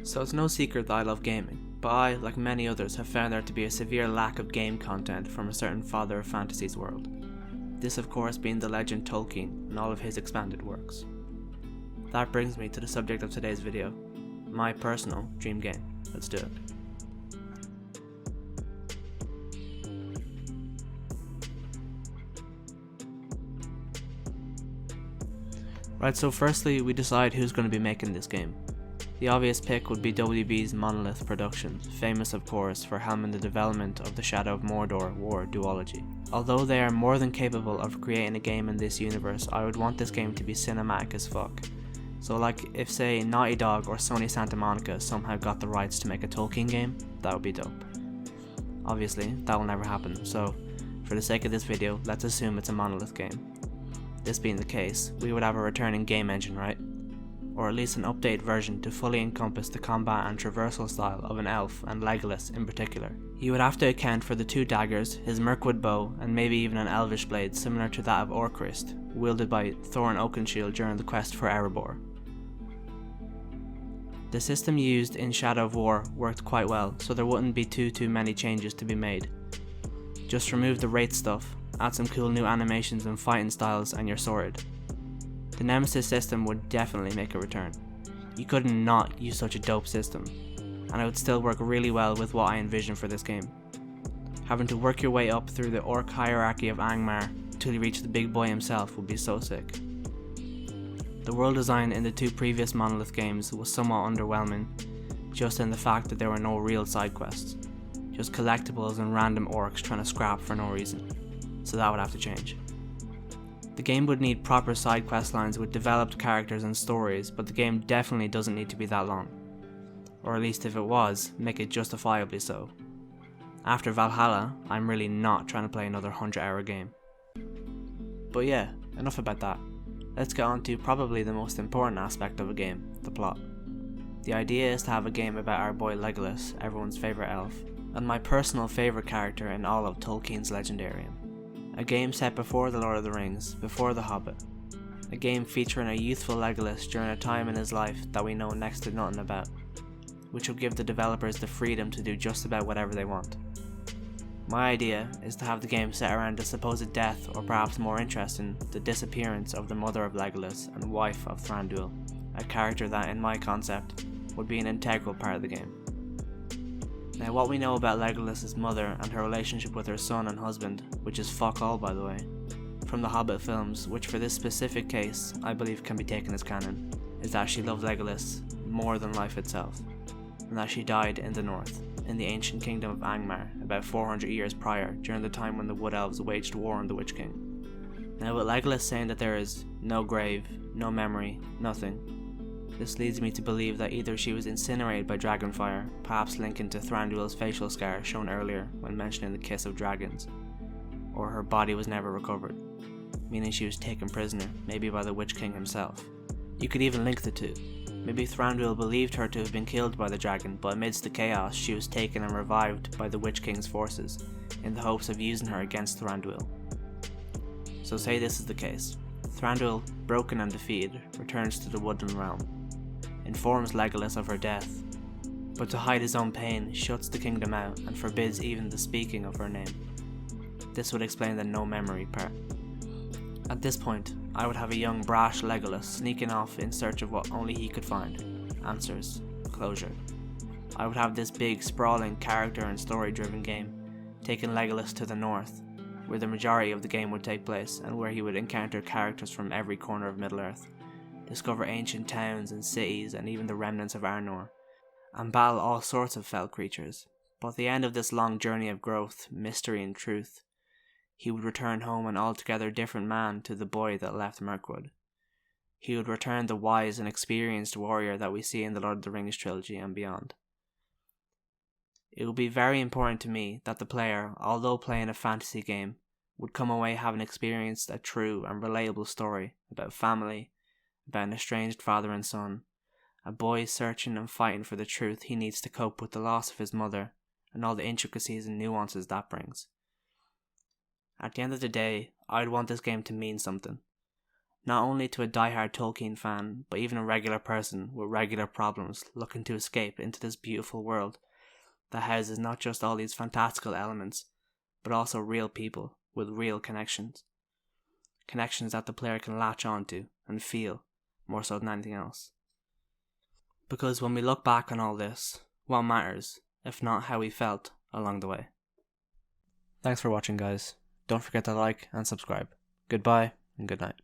So it's no secret that I love gaming, but I, like many others, have found there to be a severe lack of game content from a certain father of fantasy's world. This of course being the legend Tolkien and all of his expanded works. That brings me to the subject of today's video, my personal dream game. Let's do it. Right, so firstly we decide who's going to be making this game. The obvious pick would be WB's Monolith Productions, famous of course for helming the development of the Shadow of Mordor War duology. Although they are more than capable of creating a game in this universe, I would want this game to be cinematic as fuck. So like if say Naughty Dog or Sony Santa Monica somehow got the rights to make a Tolkien game, that would be dope. Obviously, that will never happen, so for the sake of this video, let's assume it's a Monolith game. This being the case, we would have a returning game engine, right? Or at least an updated version to fully encompass the combat and traversal style of an elf and Legolas in particular. You would have to account for the two daggers, his Mirkwood bow, and maybe even an elvish blade similar to that of Orcrist, wielded by Thorin Oakenshield during the quest for Erebor. The system used in Shadow of War worked quite well, so there wouldn't be too many changes to be made. Just remove the wraith stuff, add some cool new animations and fighting styles, and you're sorted. The Nemesis system would definitely make a return. You couldn't not use such a dope system, and it would still work really well with what I envision for this game. Having to work your way up through the orc hierarchy of Angmar till you reach the big boy himself would be so sick. The world design in the two previous Monolith games was somewhat underwhelming, just in the fact that there were no real side quests, just collectibles and random orcs trying to scrap for no reason, so that would have to change. The game would need proper side quest lines with developed characters and stories, but the game definitely doesn't need to be that long. Or at least if it was, make it justifiably so. After Valhalla, I'm really not trying to play another 100-hour game. But yeah, enough about that. Let's get on to probably the most important aspect of a game, the plot. The idea is to have a game about our boy Legolas, everyone's favourite elf, and my personal favourite character in all of Tolkien's Legendarium. A game set before The Lord of the Rings, before The Hobbit. A game featuring a youthful Legolas during a time in his life that we know next to nothing about, which will give the developers the freedom to do just about whatever they want. My idea is to have the game set around the supposed death, or perhaps more interesting, the disappearance of the mother of Legolas and wife of Thranduil, a character that, in my concept, would be an integral part of the game. Now what we know about Legolas' mother and her relationship with her son and husband, which is fuck all by the way, from the Hobbit films, which for this specific case I believe can be taken as canon, is that she loved Legolas more than life itself, and that she died in the north, in the ancient kingdom of Angmar, about 400 years prior, during the time when the Wood Elves waged war on the Witch King. Now with Legolas saying that there is no grave, no memory, nothing, this leads me to believe that either she was incinerated by dragonfire, perhaps linking to Thranduil's facial scar shown earlier when mentioning the kiss of dragons, or her body was never recovered, meaning she was taken prisoner, maybe by the Witch King himself. You could even link the two. Maybe Thranduil believed her to have been killed by the dragon, but amidst the chaos she was taken and revived by the Witch King's forces, in the hopes of using her against Thranduil. So say this is the case. Thranduil, broken and defeated, returns to the Woodland Realm, informs Legolas of her death, but to hide his own pain, shuts the kingdom out and forbids even the speaking of her name. This would explain the no memory part. At this point, I would have a young brash Legolas sneaking off in search of what only he could find: answers, closure. I would have this big, sprawling, character and story driven game, taking Legolas to the north, where the majority of the game would take place and where he would encounter characters from every corner of Middle-earth, discover ancient towns and cities and even the remnants of Arnor, and battle all sorts of fell creatures. But at the end of this long journey of growth, mystery and truth, he would return home an altogether different man to the boy that left Mirkwood. He would return the wise and experienced warrior that we see in the Lord of the Rings trilogy and beyond. It would be very important to me that the player, although playing a fantasy game, would come away having experienced a true and relatable story about family, about an estranged father and son, a boy searching and fighting for the truth he needs to cope with the loss of his mother and all the intricacies and nuances that brings. At the end of the day, I'd want this game to mean something. not only to a diehard Tolkien fan, but even a regular person with regular problems looking to escape into this beautiful world that houses not just all these fantastical elements, but also real people with real connections. Connections that the player can latch onto and feel, more so than anything else. Because when we look back on all this, what matters, if not how we felt along the way? Thanks for watching, guys. Don't forget to like and subscribe. Goodbye and good night.